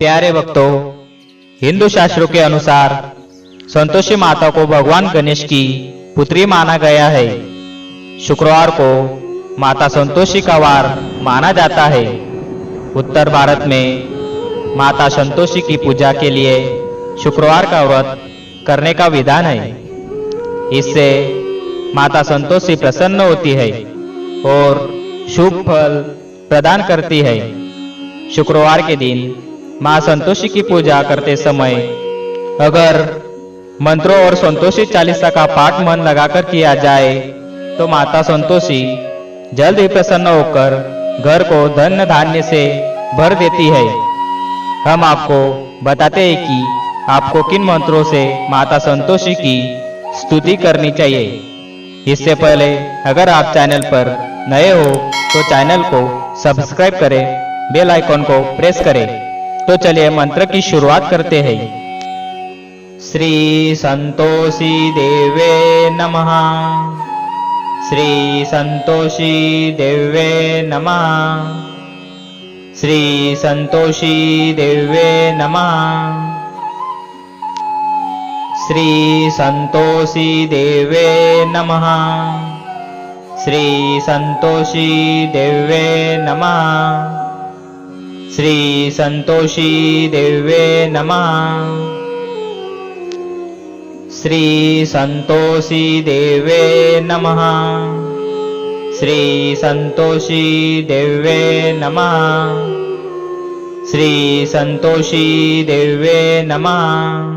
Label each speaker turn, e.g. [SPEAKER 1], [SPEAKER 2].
[SPEAKER 1] प्यारे भक्तों, हिंदू शास्त्रों के अनुसार संतोषी माता को भगवान गणेश की पुत्री माना गया है। शुक्रवार को माता संतोषी का वार माना जाता है। उत्तर भारत में माता संतोषी की पूजा के लिए शुक्रवार का व्रत करने का विधान है। इससे माता संतोषी प्रसन्न होती है और शुभ फल प्रदान करती है। शुक्रवार के दिन मां संतोषी की पूजा करते समय अगर मंत्रों और संतोषी चालीसा का पाठ मन लगाकर किया जाए तो माता संतोषी जल्द ही प्रसन्न होकर घर को धन धान्य से भर देती है। हम आपको बताते हैं कि आपको किन मंत्रों से माता संतोषी की स्तुति करनी चाहिए। इससे पहले अगर आप चैनल पर नए हो तो चैनल को सब्सक्राइब करें, बेल आइकॉन को प्रेस करें। तो चलिए मंत्र की शुरुआत करते हैं। श्री संतोषी देवे नमः। श्री संतोषी देवे नमः। श्री संतोषी देवे नमः। श्री संतोषी देवे नमः। श्री संतोषी देवे नमः। श्री संतोषी देवे नमः। श्री संतोषी देवे नमः। श्री संतोषी देवे नमः। श्री संतोषी देवे नमः।